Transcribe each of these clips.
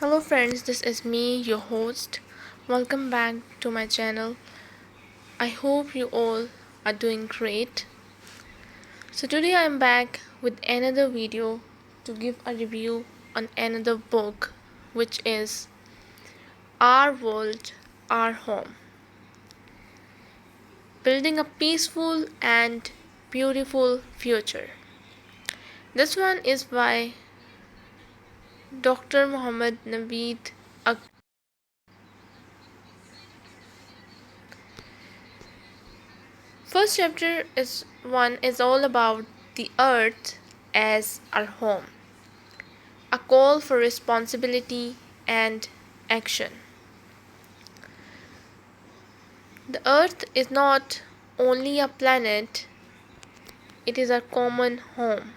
Hello friends, this is me, your host. Welcome back to my channel. I hope you all are doing great. So today I am back with another video to give a review on another book, which is Our World, Our Home. Building a peaceful and beautiful future. This one is by Dr. Muhammad Naveed. First chapter is all about the earth as our home, a call for responsibility and action. The earth is not only a planet, it is our common home,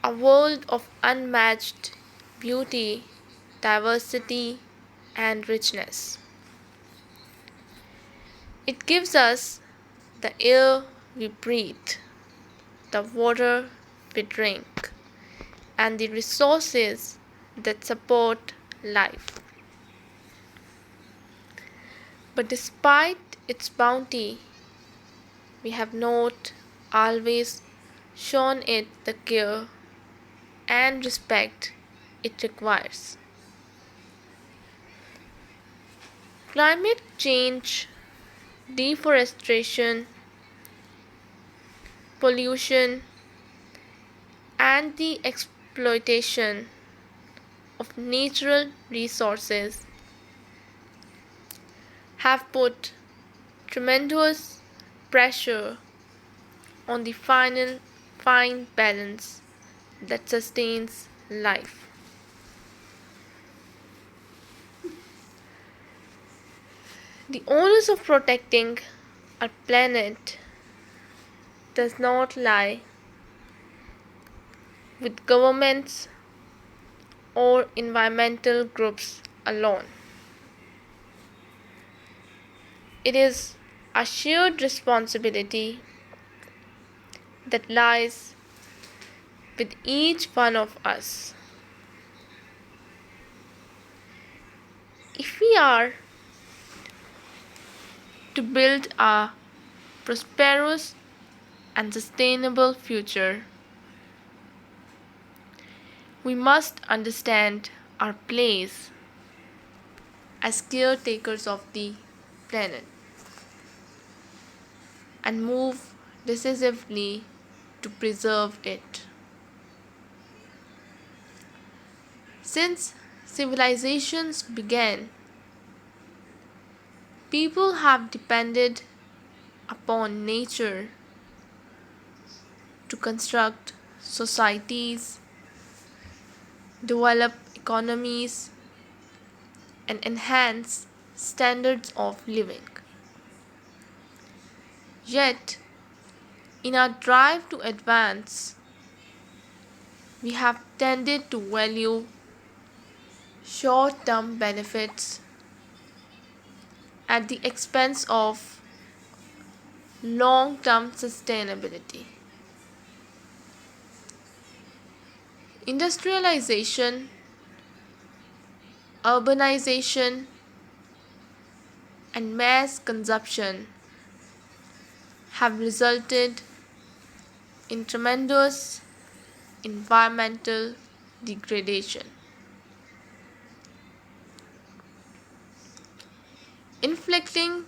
a world of unmatched beauty, diversity, and richness. It gives us the air we breathe, the water we drink, and the resources that support life. But despite its bounty, we have not always shown it the care and respect it requires. Climate change, deforestation, pollution, and the exploitation of natural resources have put tremendous pressure on the fine balance that sustains life. The onus of protecting our planet does not lie with governments or environmental groups alone. It is a shared responsibility that lies with each one of us. If we are to build a prosperous and sustainable future, we must understand our place as caretakers of the planet and move decisively to preserve it. Since civilizations began, people have depended upon nature to construct societies, develop economies, and enhance standards of living. Yet, in our drive to advance, we have tended to value short term benefits at the expense of long term sustainability. Industrialization, urbanization, and mass consumption have resulted in tremendous environmental degradation, inflicting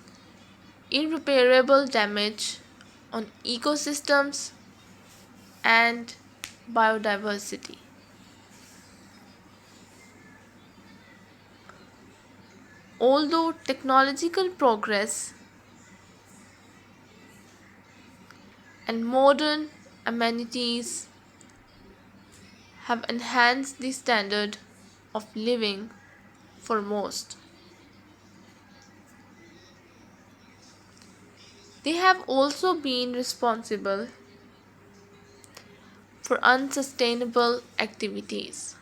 irreparable damage on ecosystems and biodiversity. Although technological progress and modern amenities have enhanced the standard of living for most, they have also been responsible for unsustainable activities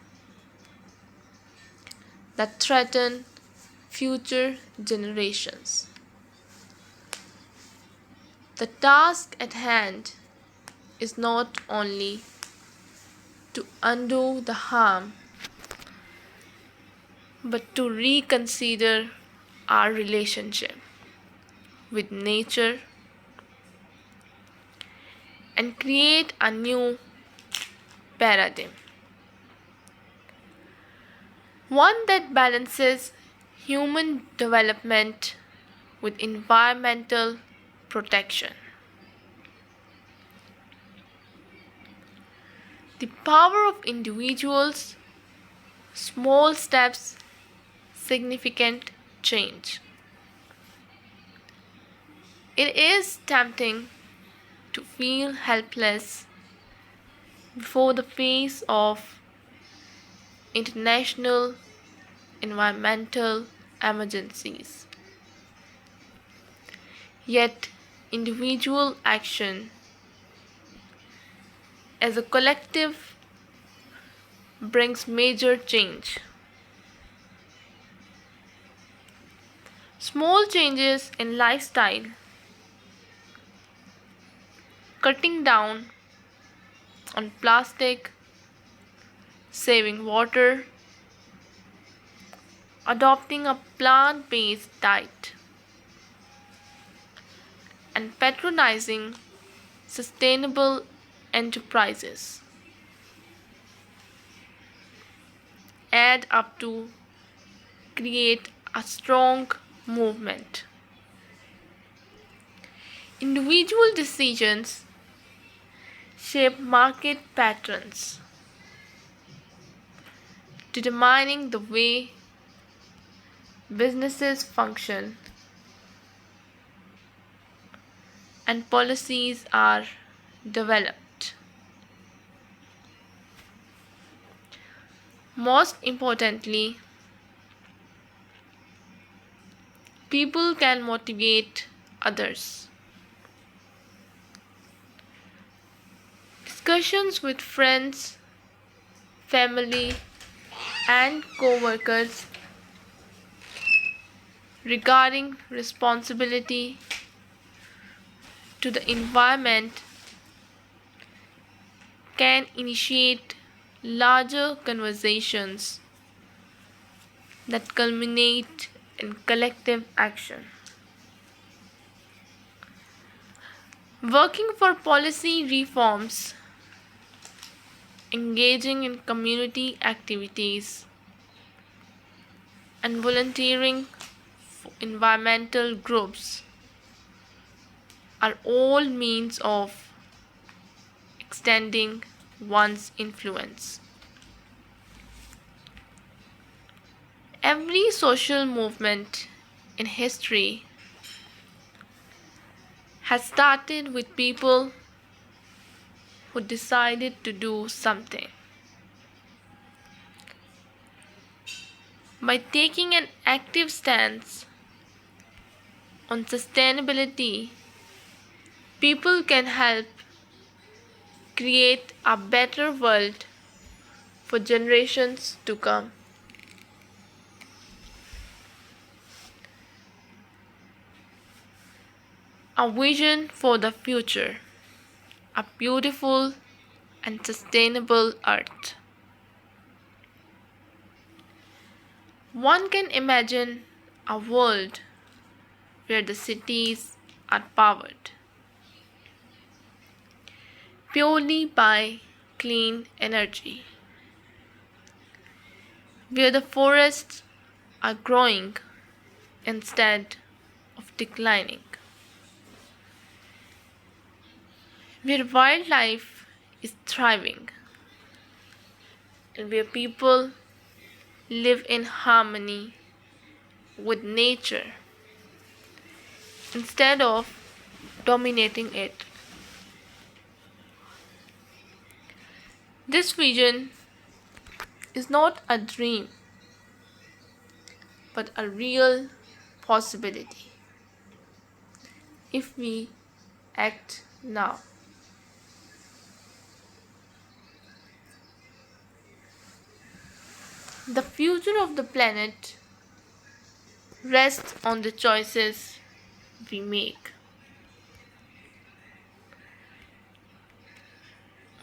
that threaten future generations. The task at hand is not only to undo the harm but to reconsider our relationship with nature and create a new paradigm, one that balances human development with environmental protection. The power of individuals, small steps, significant change. It is tempting to feel helpless before the face of international environmental emergencies. Yet, individual action as a collective brings major change. Small changes in lifestyle, cutting down on plastic, saving water, adopting a plant based diet, and patronizing sustainable enterprises add up to create a strong movement. Individual decisions shape market patterns, determining the way businesses function and policies are developed. Most importantly, people can motivate others. Discussions with friends, family, and co workers regarding responsibility to the environment can initiate larger conversations that culminate in collective action. Working for policy reforms, engaging in community activities, and volunteering for environmental groups are all means of extending one's influence. Every social movement in history has started with people who decided to do something. By taking an active stance on sustainability, people can help create a better world for generations to come. A vision for the future, a beautiful and sustainable earth. One can imagine a world where the cities are powered purely by clean energy, where the forests are growing instead of declining, where wildlife is thriving, and where people live in harmony with nature instead of dominating it. This vision is not a dream but a real possibility if we act now. The future of the planet rests on the choices we make,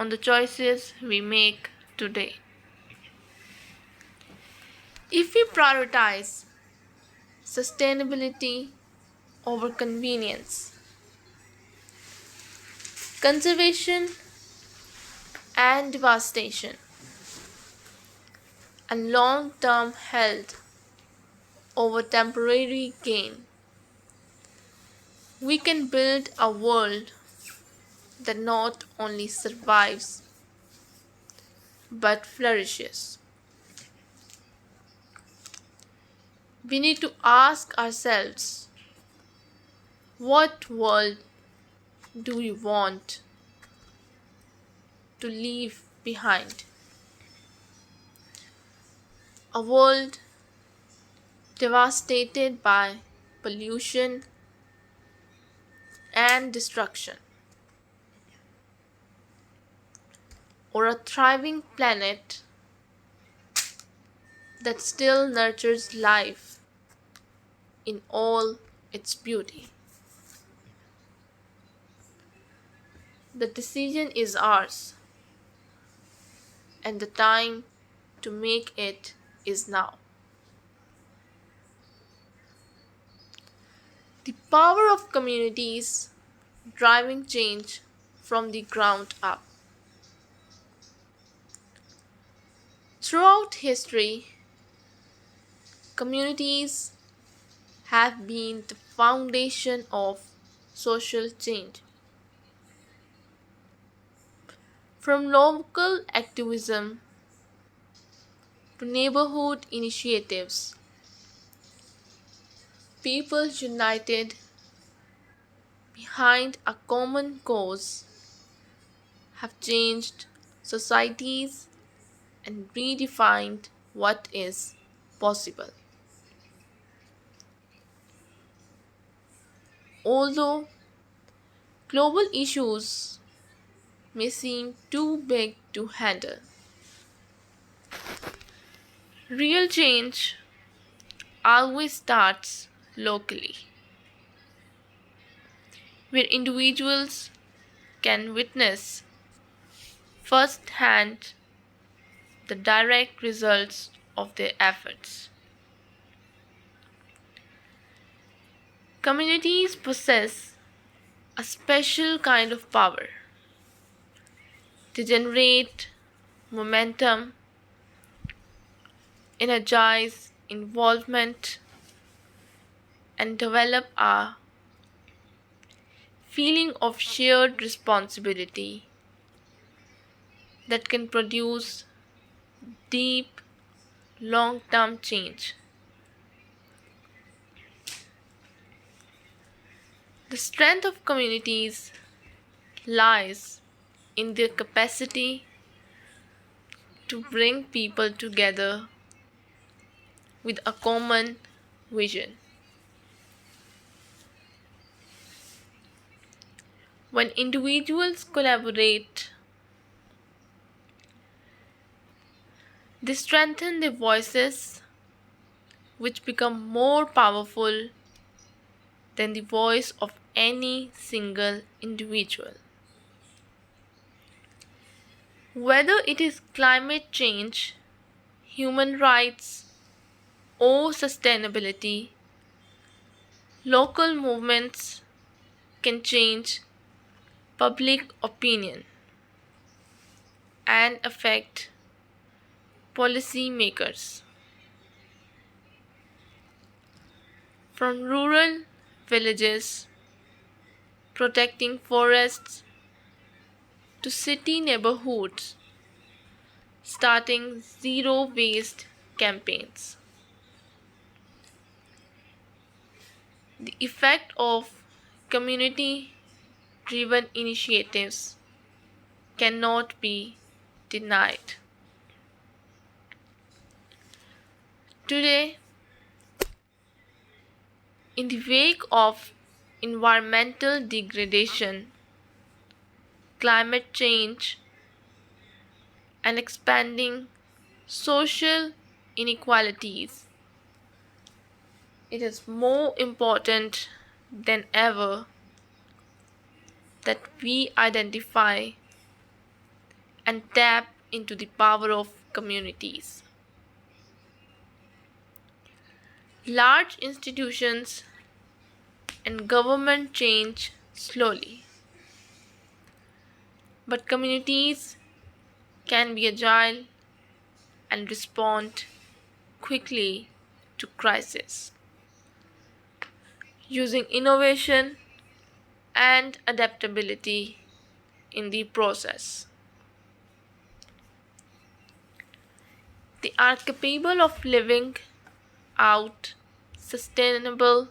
on the choices we make today. If we prioritize sustainability over convenience, conservation and devastation, and long term health over temporary gain, we can build a world that not only survives but flourishes. We need to ask ourselves, what world do we want to leave behind? A world devastated by pollution and destruction, or a thriving planet that still nurtures life in all its beauty? The decision is ours, and the time to make it is now. The power of communities driving change from the ground up. Throughout history, communities have been the foundation of social change. From local activism to neighborhood initiatives, people united behind a common cause have changed societies and redefined what is possible. Although global issues may seem too big to handle, real change always starts locally, where individuals can witness firsthand the direct results of their efforts. Communities possess a special kind of power. They generate momentum, energize involvement, and develop a feeling of shared responsibility that can produce deep, long term change. The strength of communities lies in their capacity to bring people together with a common vision. When individuals collaborate, they strengthen their voices, which become more powerful than the voice of any single individual. Whether it is climate change, human rights, or sustainability, local movements can change public opinion and affect policy makers. From rural villages protecting forests to city neighborhoods starting zero waste campaigns. The effect of community driven initiatives cannot be denied. Today, in the wake of environmental degradation, climate change, and expanding social inequalities, it is more important than ever that we identify and tap into the power of communities. Large institutions and government change slowly, but communities can be agile and respond quickly to crisis using innovation and adaptability in the process. They are capable of living out sustainable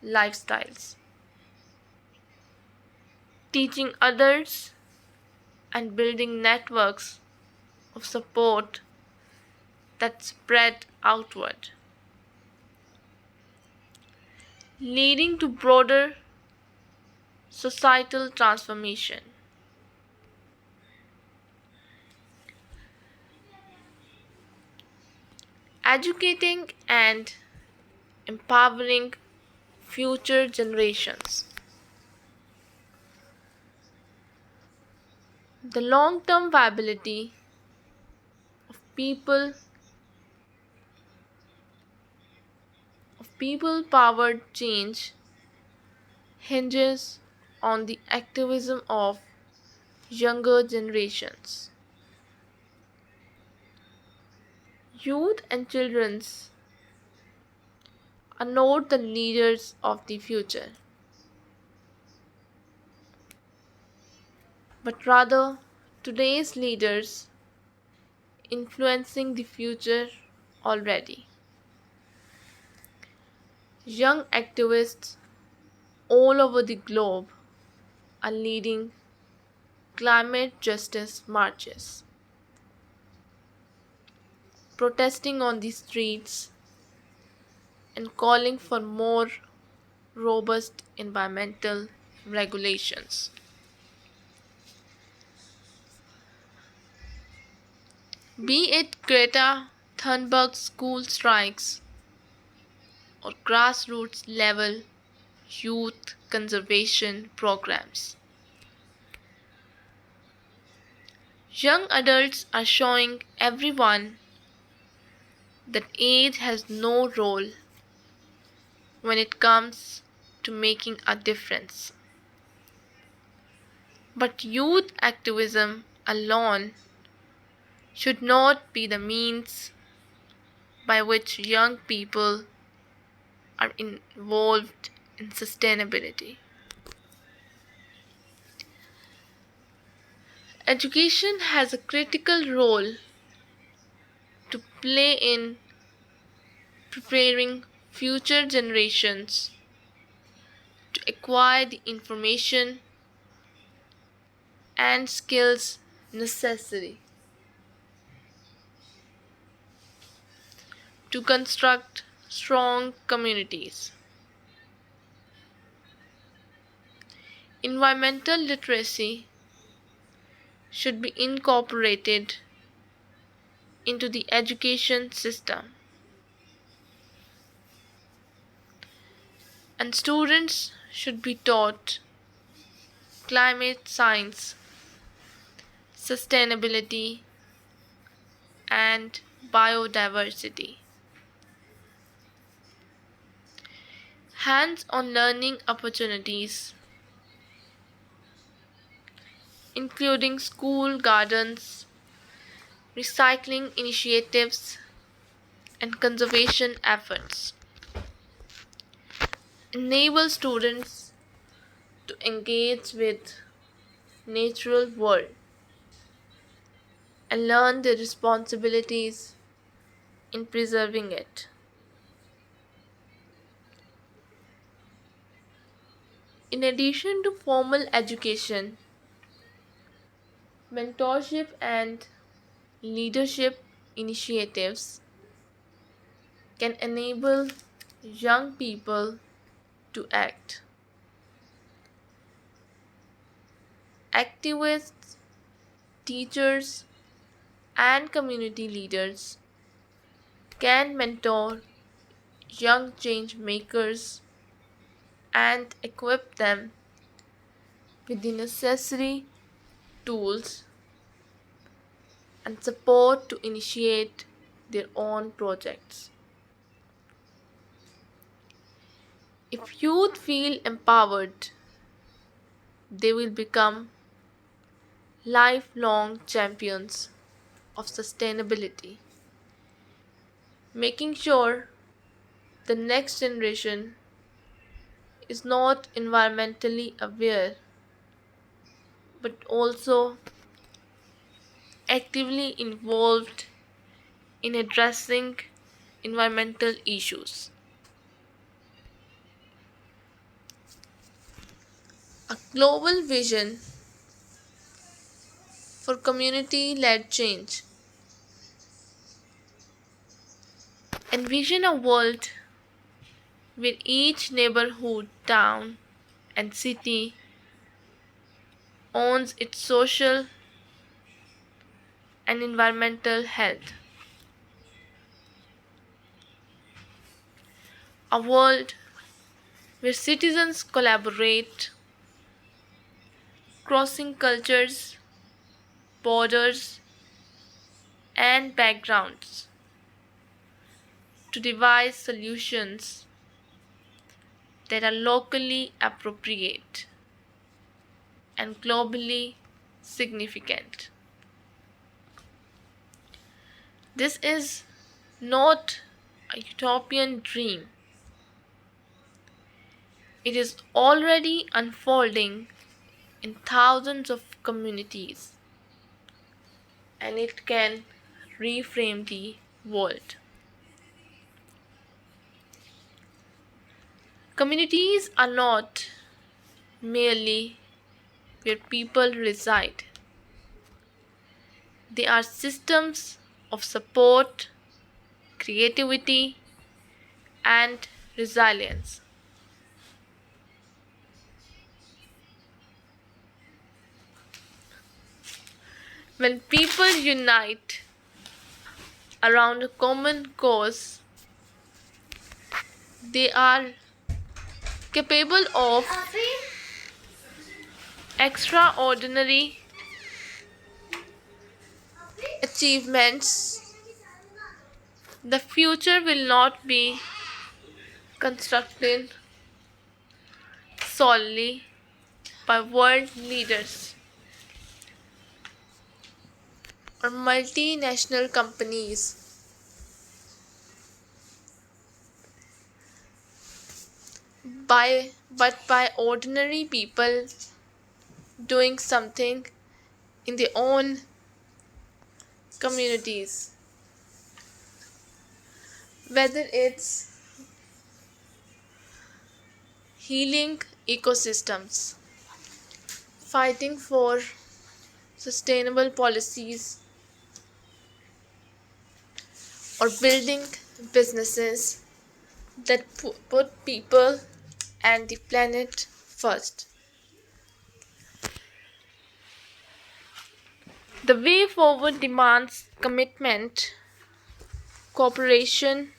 lifestyles, teaching others, and building networks of support that spread outward, leading to broader societal transformation. Educating and empowering future generations. The long term viability of people powered change hinges on the activism of younger generations. Youth and children are not the leaders of the future, but rather today's leaders influencing the future already. Young activists all over the globe are leading climate justice marches, protesting on the streets, and calling for more robust environmental regulations. Be it Greta Thunberg's school strikes or grassroots level youth conservation programs, young adults are showing everyone that age has no role when it comes to making a difference. But youth activism alone should not be the means by which young people are involved in sustainability. Education has a critical role to play in preparing future generations to acquire the information and skills necessary to construct strong communities. Environmental literacy should be incorporated into the education system, and students should be taught climate science, sustainability, and biodiversity. Hands on learning opportunities, including school gardens, recycling initiatives, and conservation efforts, enable students to engage with natural world and learn their responsibilities in preserving it. In addition to formal education, mentorship and leadership initiatives can enable young people to act. Activists, teachers, and community leaders can mentor young change makers and equip them with the necessary tools and support to initiate their own projects. If youth feel empowered, they will become lifelong champions of sustainability, making sure the next generation is not environmentally aware but also actively involved in addressing environmental issues. A global vision for community led change. Envision a world where each neighborhood, town, and city owns its social and environmental health. A world where citizens collaborate, crossing cultures, borders, and backgrounds to devise solutions that are locally appropriate and globally significant. This is not a utopian dream. It is already unfolding in thousands of communities and it can reframe the world. Communities are not merely where people reside, they are systems of support, creativity, and resilience. When people unite around a common cause, they are capable of extraordinary achievements. The future will not be constructed solely by world leaders or multinational companies, but by ordinary people doing something in their own communities. Whether it's healing ecosystems, fighting for sustainable policies, or building businesses that put people and the planet first. The way forward demands commitment, cooperation,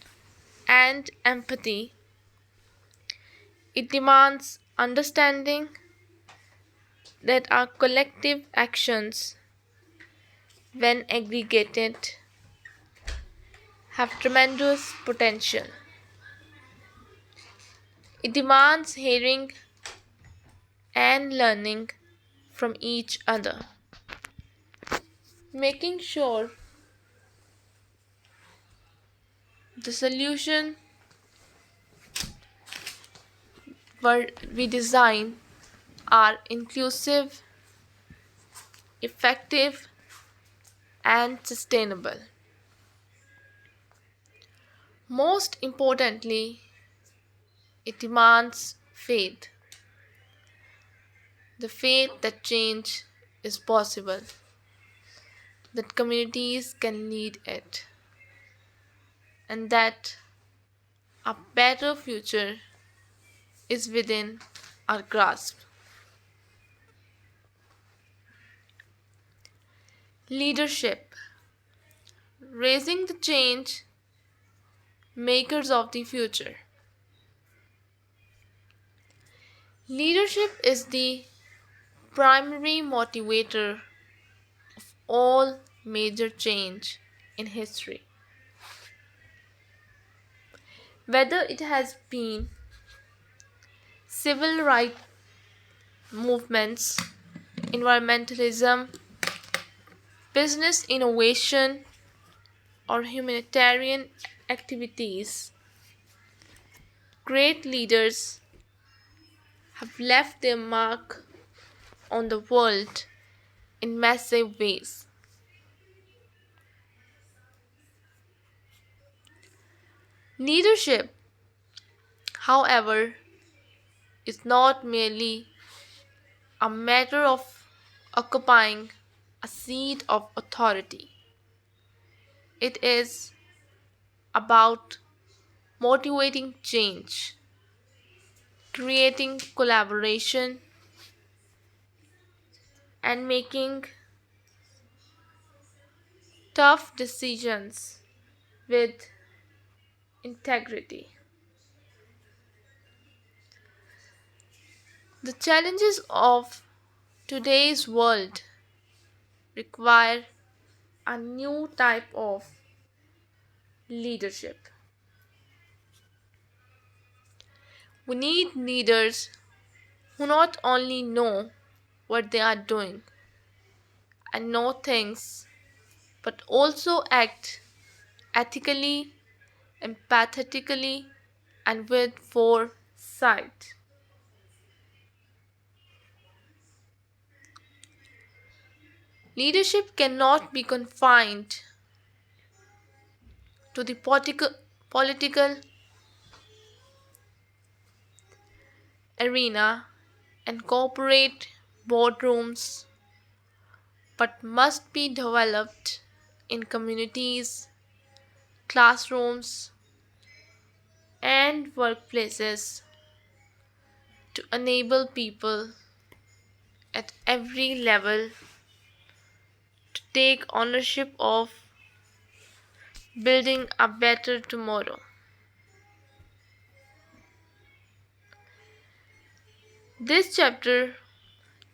and empathy. It demands understanding that our collective actions, when aggregated, have tremendous potential. It demands hearing and learning from each other, making sure the solution we design are inclusive, effective, and sustainable. Most importantly, it demands faith, the faith that change is possible, that communities can lead it, and that a better future is within our grasp. Leadership, raising the change makers of the future. Leadership is the primary motivator of all major change in history. Whether it has been civil rights movements, environmentalism, business innovation, or humanitarian activities. Great leaders have left their mark on the world in massive ways. Leadership, however, is not merely a matter of occupying a seat of authority. It is about motivating change, creating collaboration, and making tough decisions with integrity. The challenges of today's world require a new type of leadership. We need leaders who not only know what they are doing and know things, but also act ethically, empathetically, and with foresight. Leadership cannot be confined to the political arena and corporate boardrooms, but must be developed in communities, classrooms, and workplaces to enable people at every level to take ownership of building a better tomorrow. This chapter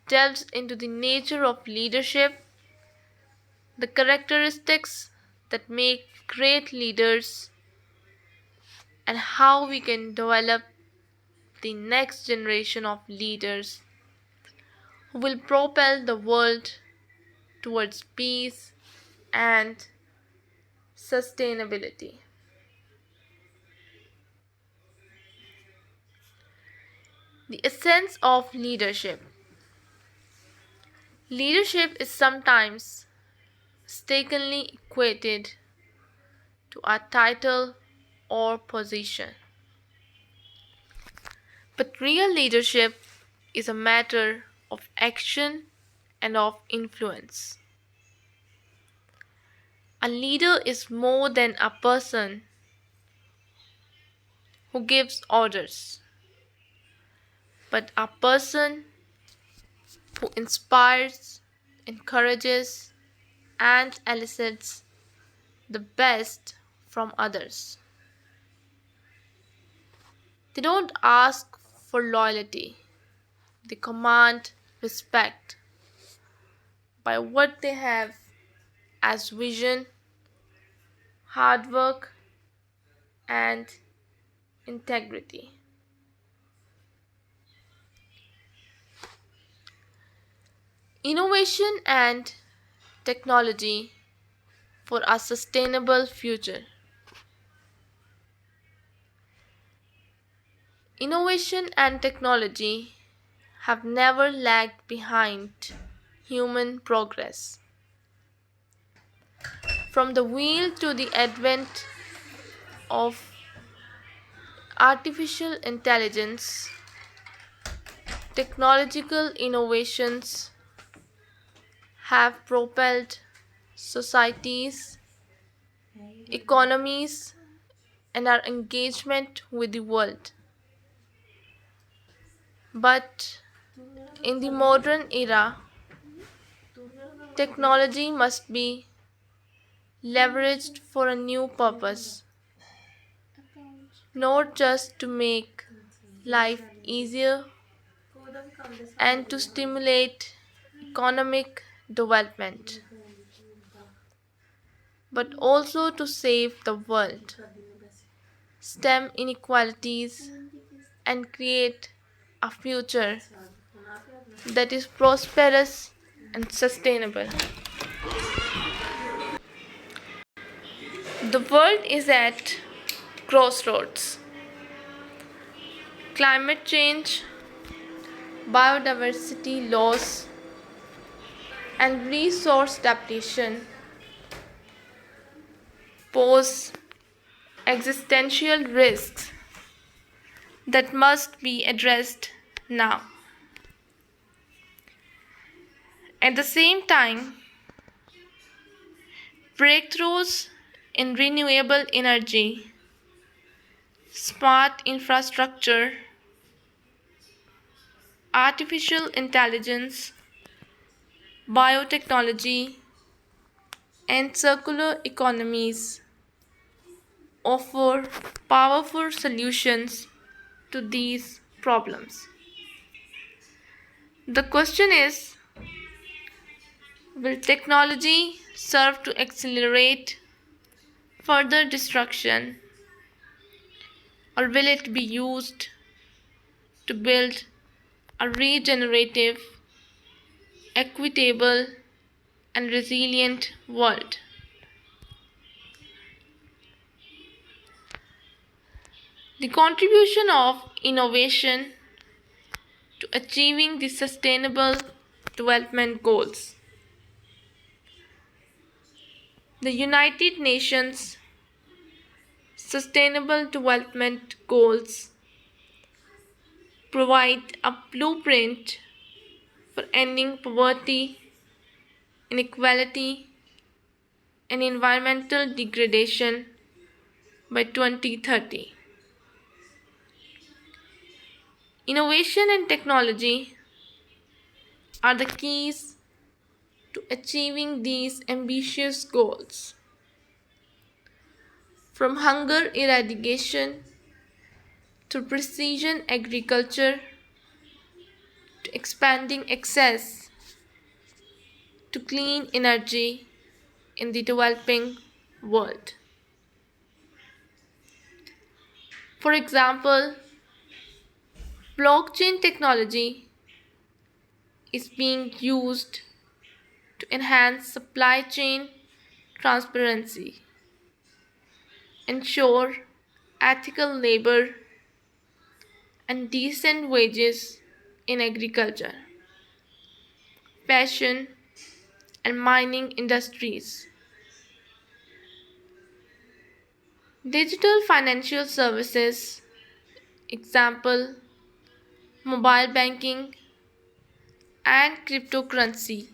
delves into the nature of leadership, the characteristics that make great leaders, and how we can develop the next generation of leaders who will propel the world towards peace and sustainability. The essence of leadership. Leadership is sometimes mistakenly equated to a title or position. But real leadership is a matter of action and of influence. A leader is more than a person who gives orders, but a person who inspires, encourages, and elicits the best from others. They don't ask for loyalty, they command respect by what they have as vision, hard work, and integrity. Innovation and technology for a sustainable future. Innovation and technology have never lagged behind human progress. From the wheel to the advent of artificial intelligence, technological innovations have propelled societies, economies, and our engagement with the world. But in the modern era, technology must be leveraged for a new purpose, not just to make life easier and to stimulate economic development, but also to save the world, stem inequalities, and create a future that is prosperous and sustainable. The world is at crossroads. Climate change, biodiversity loss, and resource depletion pose existential risks that must be addressed now. At the same time, breakthroughs in renewable energy, smart infrastructure, artificial intelligence, biotechnology, and circular economies offer powerful solutions to these problems. The question is, will technology serve to accelerate further destruction, or will it be used to build a regenerative, equitable, and resilient world? The contribution of innovation to achieving the Sustainable Development Goals. The United Nations Sustainable Development Goals provide a blueprint for ending poverty, inequality, and environmental degradation by 2030. Innovation and technology are the keys to achieving these ambitious goals. From hunger eradication to precision agriculture to expanding access to clean energy in the developing world. For example, blockchain technology is being used to enhance supply chain transparency, ensure ethical labor, and decent wages in agriculture, fashion, and mining industries. Digital financial services, example, mobile banking and cryptocurrency,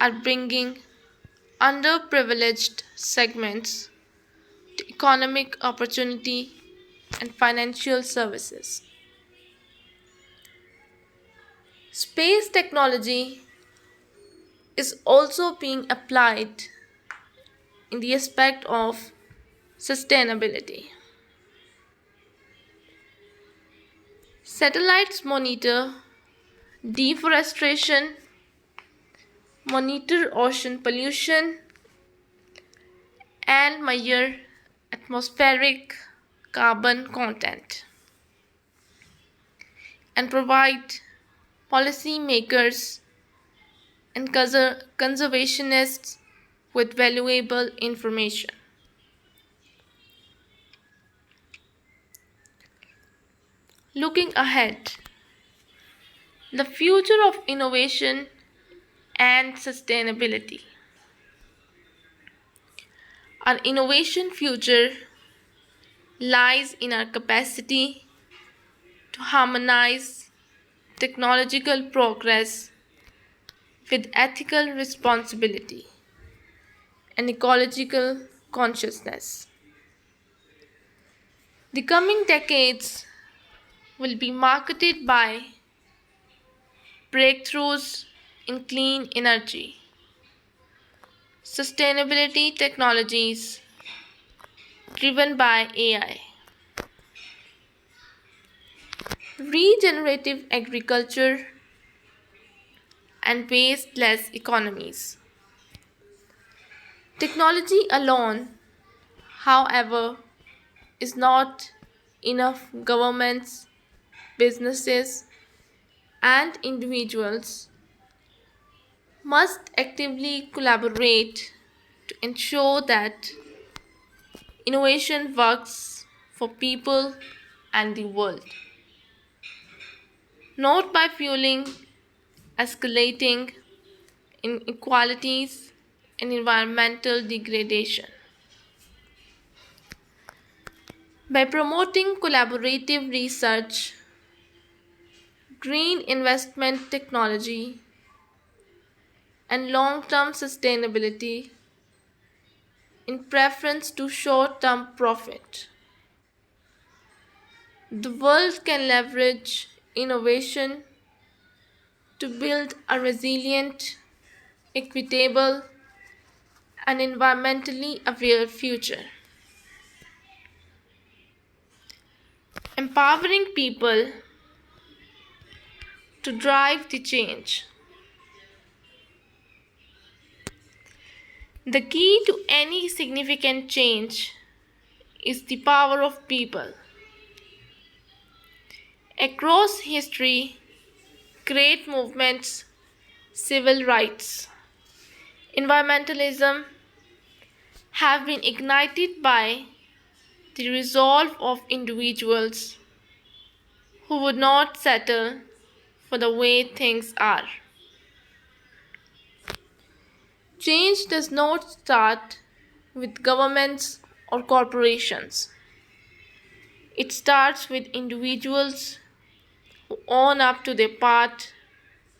are bringing underprivileged segments to economic opportunity and financial services. Space technology is also being applied in the aspect of sustainability. Satellites monitor deforestation, monitor ocean pollution, and measure atmospheric carbon content, and provide policymakers and conservationists with valuable information. Looking ahead, the future of innovation and sustainability. Our innovation future lies in our capacity to harmonize technological progress with ethical responsibility and ecological consciousness. The coming decades will be marketed by breakthroughs in clean energy, sustainability technologies driven by AI, regenerative agriculture, and wasteless economies. Technology alone, however, is not enough. Governments, businesses, and individuals must actively collaborate to ensure that innovation works for people and the world, not by fueling escalating inequalities and environmental degradation. By promoting collaborative research, green investment technology, and long term sustainability in preference to short term profit, the world can leverage innovation to build a resilient, equitable, and environmentally aware future. Empowering people to drive the change. The key to any significant change is the power of people. Across history, great movements, civil rights, environmentalism have been ignited by the resolve of individuals who would not settle for the way things are. Change does not start with governments or corporations. It starts with individuals who own up to their part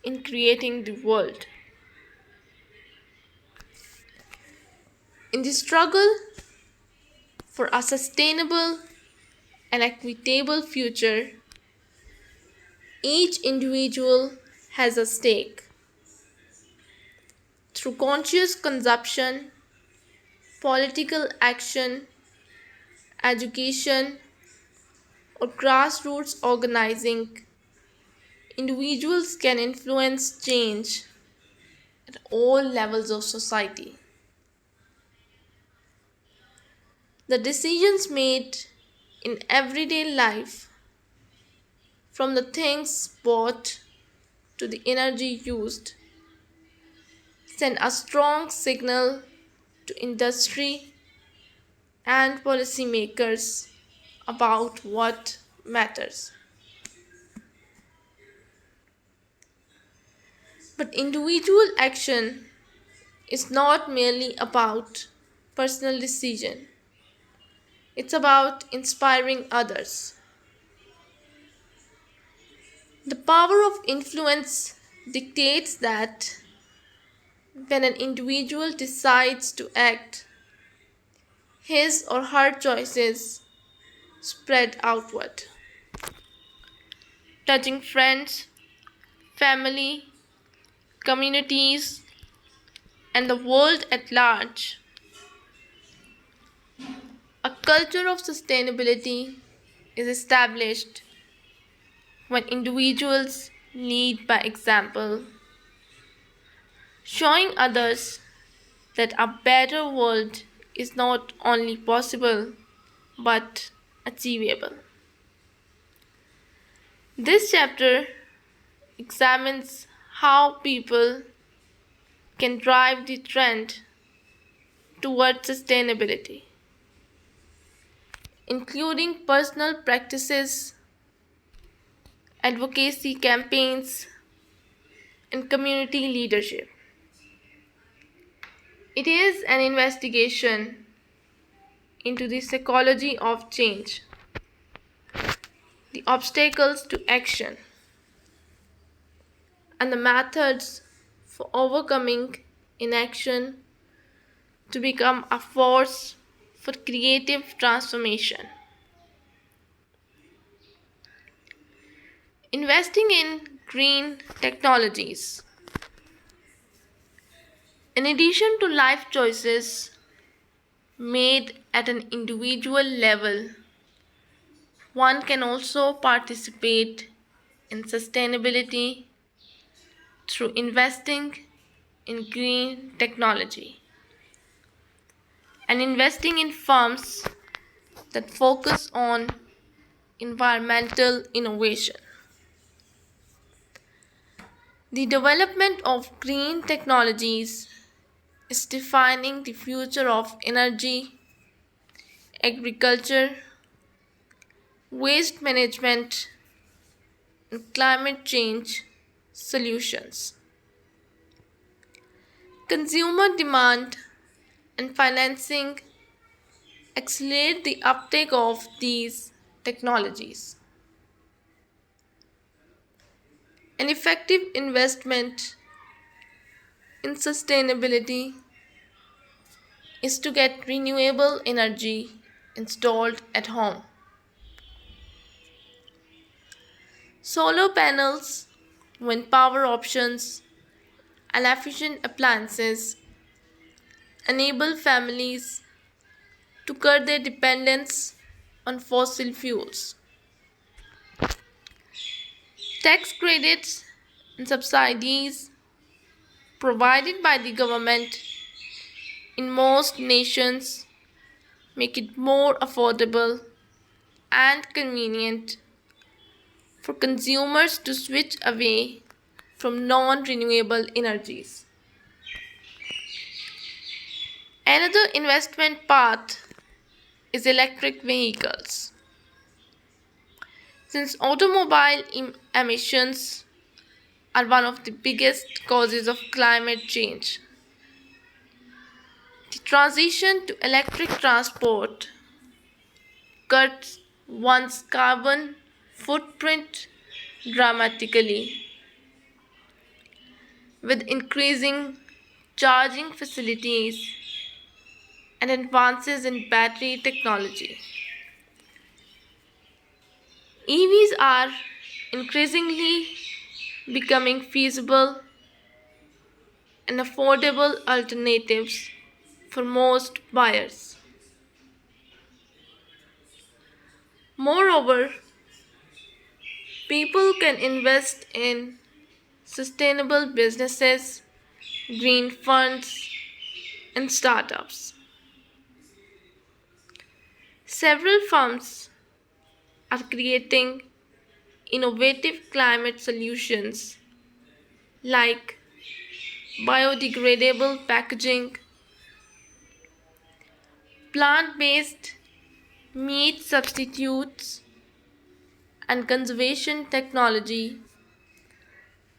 in creating the world. In the struggle for a sustainable and equitable future, each individual has a stake. Through conscious consumption, political action, education, or grassroots organizing, individuals can influence change at all levels of society. The decisions made in everyday life, from the things bought to the energy used, send a strong signal to industry and policymakers about what matters. But individual action is not merely about personal decision. It's about inspiring others. The power of influence dictates that when an individual decides to act, his or her choices spread outward, touching friends, family, communities, and the world at large. A culture of sustainability is established when individuals lead by example, showing others that a better world is not only possible but achievable. This chapter examines how people can drive the trend towards sustainability, including personal practices, advocacy campaigns, and community leadership. It is an investigation into the psychology of change, the obstacles to action, and the methods for overcoming inaction to become a force for creative transformation. Investing in green technologies. In addition to life choices made at an individual level, one can also participate in sustainability through investing in green technology and investing in firms that focus on environmental innovation. The development of green technologies is defining the future of energy, agriculture, waste management, and climate change solutions. Consumer demand and financing accelerate the uptake of these technologies. An effective investment in sustainability is to get renewable energy installed at home. Solar panels, wind power options, and efficient appliances enable families to cut their dependence on fossil fuels. Tax credits and subsidies provided by the government in most nations make it more affordable and convenient for consumers to switch away from non renewable energies. Another investment path is electric vehicles. Since automobile emissions are one of the biggest causes of climate change, the transition to electric transport cuts one's carbon footprint dramatically. With increasing charging facilities and advances in battery technology, EVs are increasingly becoming feasible and affordable alternatives for most buyers. Moreover, people can invest in sustainable businesses, green funds, and startups. Several firms are creating innovative climate solutions like biodegradable packaging, plant based meat substitutes, and conservation technology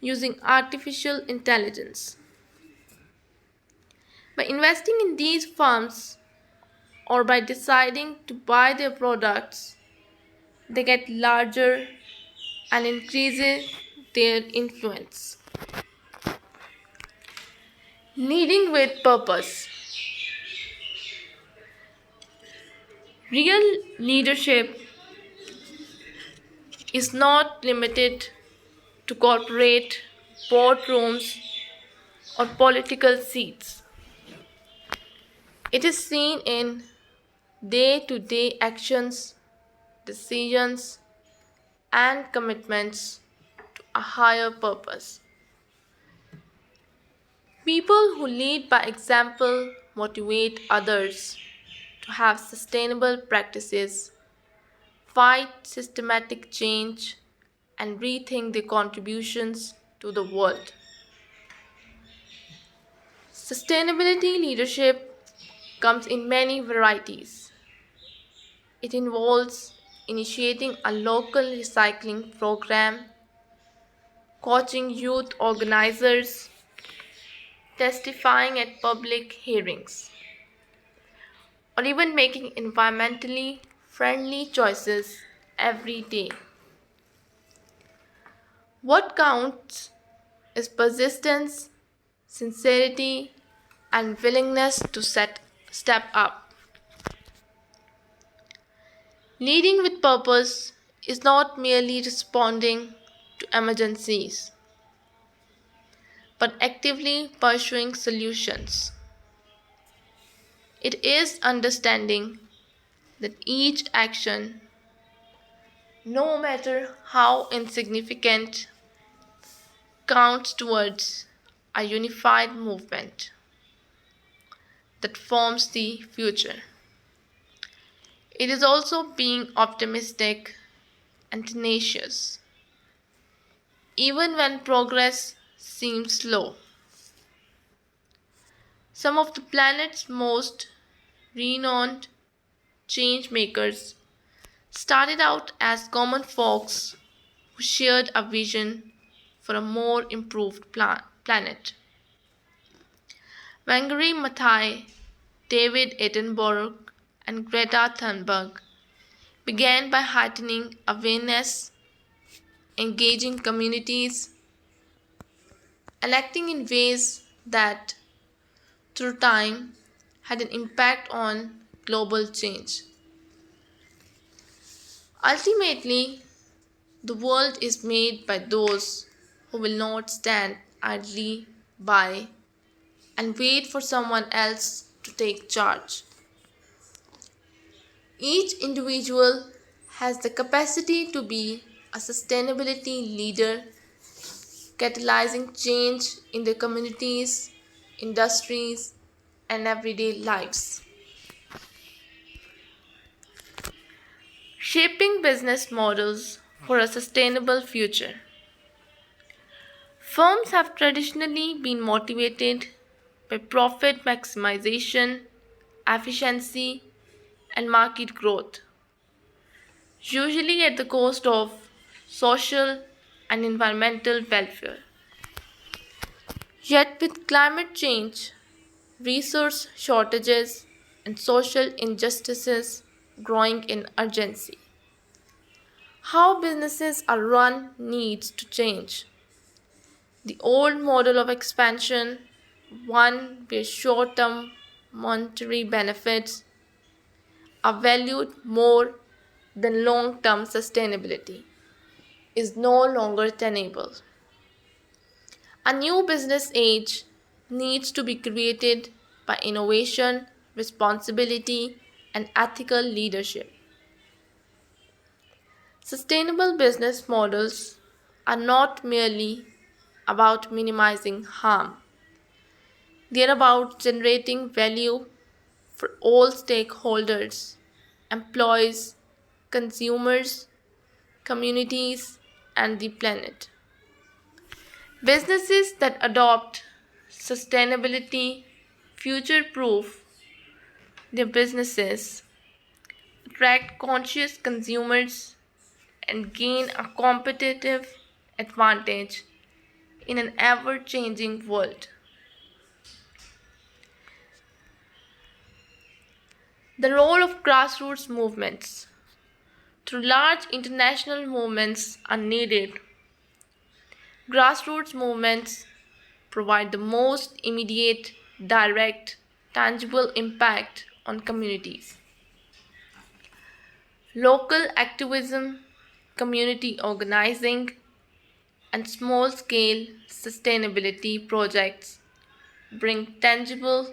using artificial intelligence. By investing in these firms or by deciding to buy their products, they get larger and increases their influence. Leading with purpose. Real leadership is not limited to corporate boardrooms or political seats. It is seen in day to day actions, decisions, and commitments to a higher purpose. People who lead by example motivate others to have sustainable practices, fight systematic change, and rethink their contributions to the world. Sustainability leadership comes in many varieties. It involves initiating a local recycling program, coaching youth organizers, testifying at public hearings, or even making environmentally friendly choices every day. What counts is persistence, sincerity, and willingness to step up. Leading with purpose is not merely responding to emergencies, but actively pursuing solutions. It is understanding that each action, no matter how insignificant, counts towards a unified movement that forms the future. It is also being optimistic and tenacious, even when progress seems slow. Some of the planet's most renowned change makers started out as common folks who shared a vision for a more improved planet. Wangari Maathai, David Attenborough, and Greta Thunberg began by heightening awareness, engaging communities, and acting in ways that, through time, had an impact on global change. Ultimately, the world is made by those who will not stand idly by and wait for someone else to take charge. Each individual has the capacity to be a sustainability leader, catalyzing change in their communities, industries, and everyday lives. Shaping business models for a sustainable future. Firms have traditionally been motivated by profit maximization, efficiency, and market growth, usually at the cost of social and environmental welfare. Yet, with climate change, resource shortages, and social injustices growing in urgency, how businesses are run needs to change. The old model of expansion, one where short term monetary benefits are valued more than long term sustainability, is no longer tenable. A new business age needs to be created by innovation, responsibility, and ethical leadership. Sustainable business models are not merely about minimizing harm, they are about generating value for all stakeholders, employees, consumers, communities, and the planet. Businesses that adopt sustainability future proof their businesses, attract conscious consumers, and gain a competitive advantage in an ever changing world. The role of grassroots movements. Through large international movements are needed, grassroots movements provide the most immediate, direct, tangible impact on communities. Local activism, community organizing, and small scale sustainability projects bring tangible,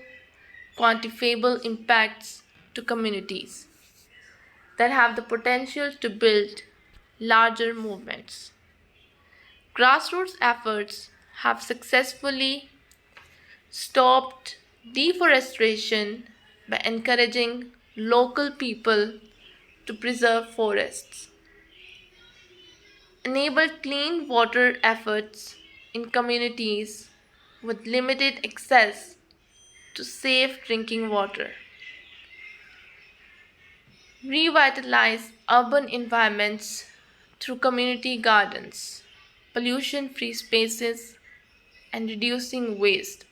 quantifiable impacts to communities that have the potential to build larger movements. Grassroots efforts have successfully stopped deforestation by encouraging local people to preserve forests, enabled clean water efforts in communities with limited access to safe drinking water, revitalize urban environments through community gardens, pollution free spaces, and reducing waste,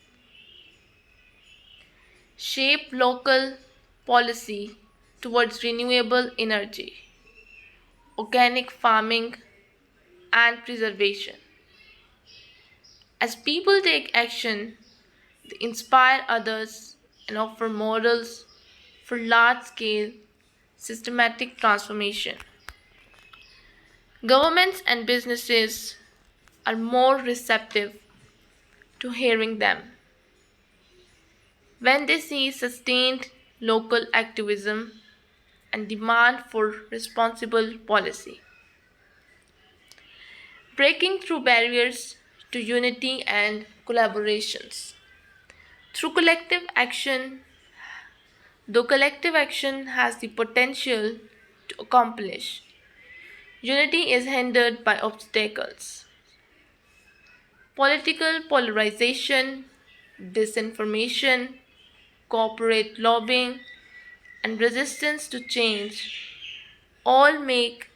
shape local policy towards renewable energy, organic farming, and preservation. As people take action, they inspire others and offer models for large scale systematic transformation. Governments and businesses are more receptive to hearing them when they see sustained local activism and demand for responsible policy. Breaking through barriers to unity and collaborations. Through collective action, though collective action has the potential to accomplish, unity is hindered by obstacles. Political polarization, disinformation, corporate lobbying, and resistance to change all make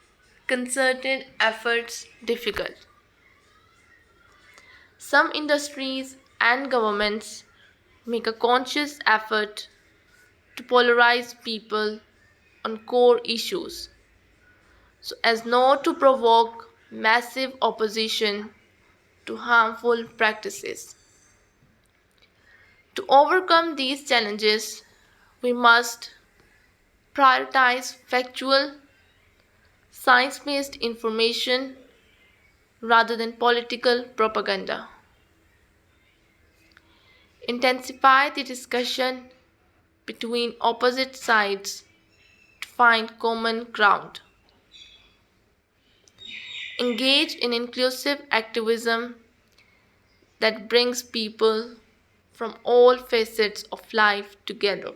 concerted efforts difficult. Some industries and governments make a conscious effort to polarize people on core issues so as not to provoke massive opposition to harmful practices. To overcome these challenges, we must prioritize factual, science based information rather than political propaganda. Intensify the discussion between opposite sides to find common ground. Engage in inclusive activism that brings people from all facets of life together.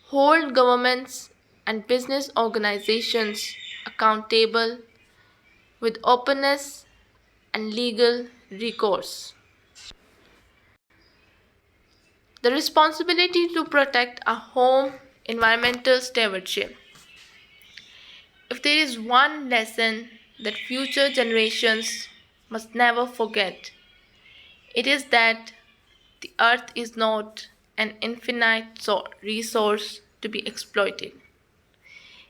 Hold governments and business organizations accountable with openness and legal recourse. The responsibility to protect our home environmental stewardship. If there is one lesson that future generations must never forget, it is that the earth is not an infinite resource to be exploited.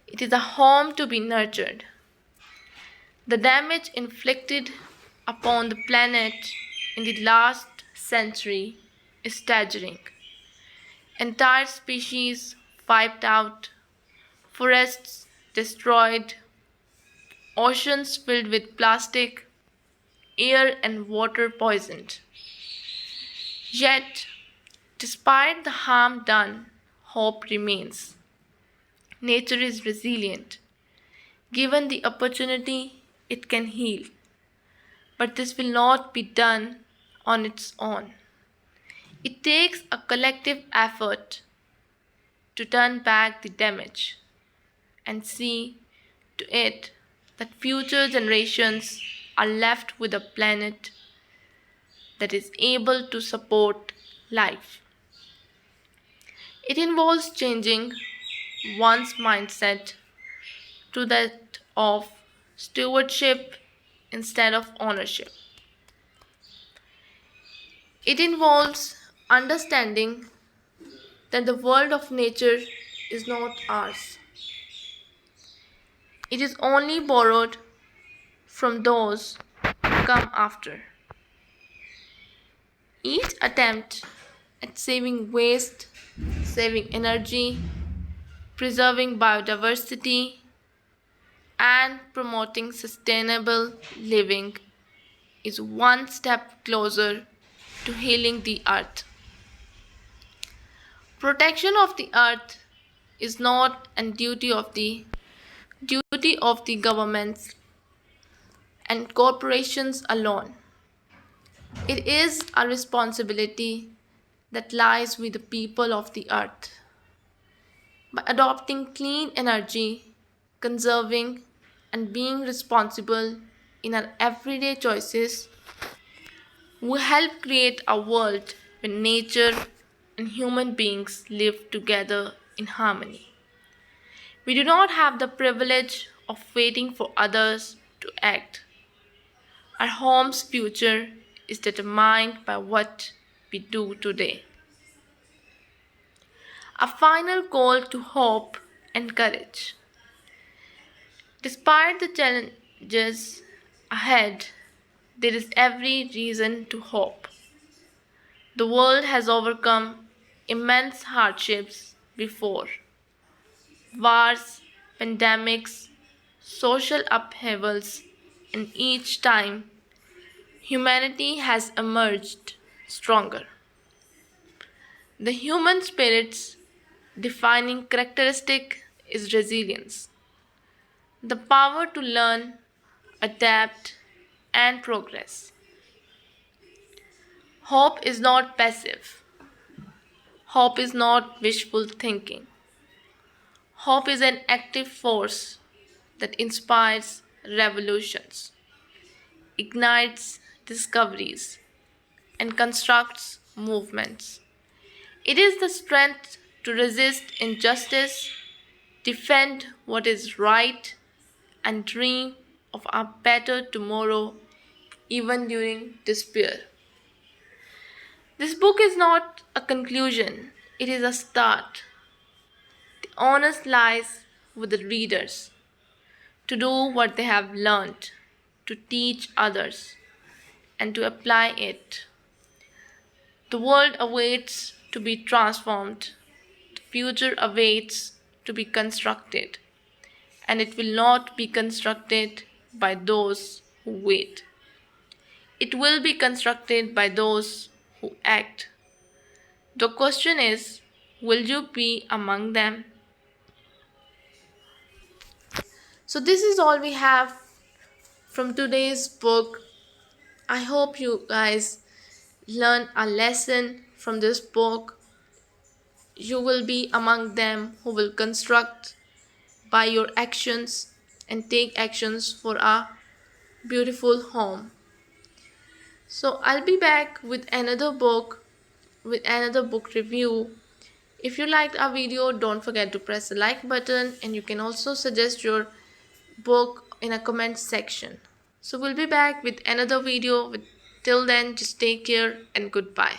It is a home to be nurtured. The damage inflicted upon the planet in the last century is staggering. Entire species wiped out, forests destroyed, oceans filled with plastic, air and water poisoned. Yet, despite the harm done, hope remains. Nature is resilient. Given the opportunity, it can heal. But this will not be done on its own. It takes a collective effort to turn back the damage and see to it that future generations are left with a planet that is able to support life. It involves changing one's mindset to that of stewardship instead of ownership. It involves understanding that the world of nature is not ours. It is only borrowed from those who come after. Each attempt at saving waste, saving energy, preserving biodiversity, and promoting sustainable living is one step closer to healing the earth. Protection of the earth is not a duty of the governments and corporations alone. It is a responsibility that lies with the people of the earth. By adopting clean energy, conserving, and being responsible in our everyday choices, we help create a world where nature and human beings live together in harmony. We do not have the privilege of waiting for others to act. Our home's future is determined by what we do today. A final call to hope and courage. Despite the challenges ahead, there is every reason to hope. The world has overcome immense hardships before: wars, pandemics, social upheavals, and each time humanity has emerged stronger. The human spirit's defining characteristic is resilience, the power to learn, adapt, and progress. Hope is not passive. Hope is not wishful thinking. Hope is an active force that inspires revolutions, ignites discoveries and constructs movements. It is the strength to resist injustice, defend what is right, and dream of a better tomorrow even during despair. This book is not a conclusion, it is a start. The onus lies with the readers to do what they have learned, to teach others, and to apply it. The world awaits to be transformed, the future awaits to be constructed, and it will not be constructed by those who wait. It will be constructed by those who act. The question is, will you be among them? So, this is all we have from today's book. I hope you guys learn a lesson from this book. You will be among them who will construct by your actions and take actions for a beautiful home. So, I'll be back with another book, with another book review. If you liked our video, don't forget to press the like button, and you can also suggest your book in a comment section. So we'll be back with another video. Till then, just take care and goodbye.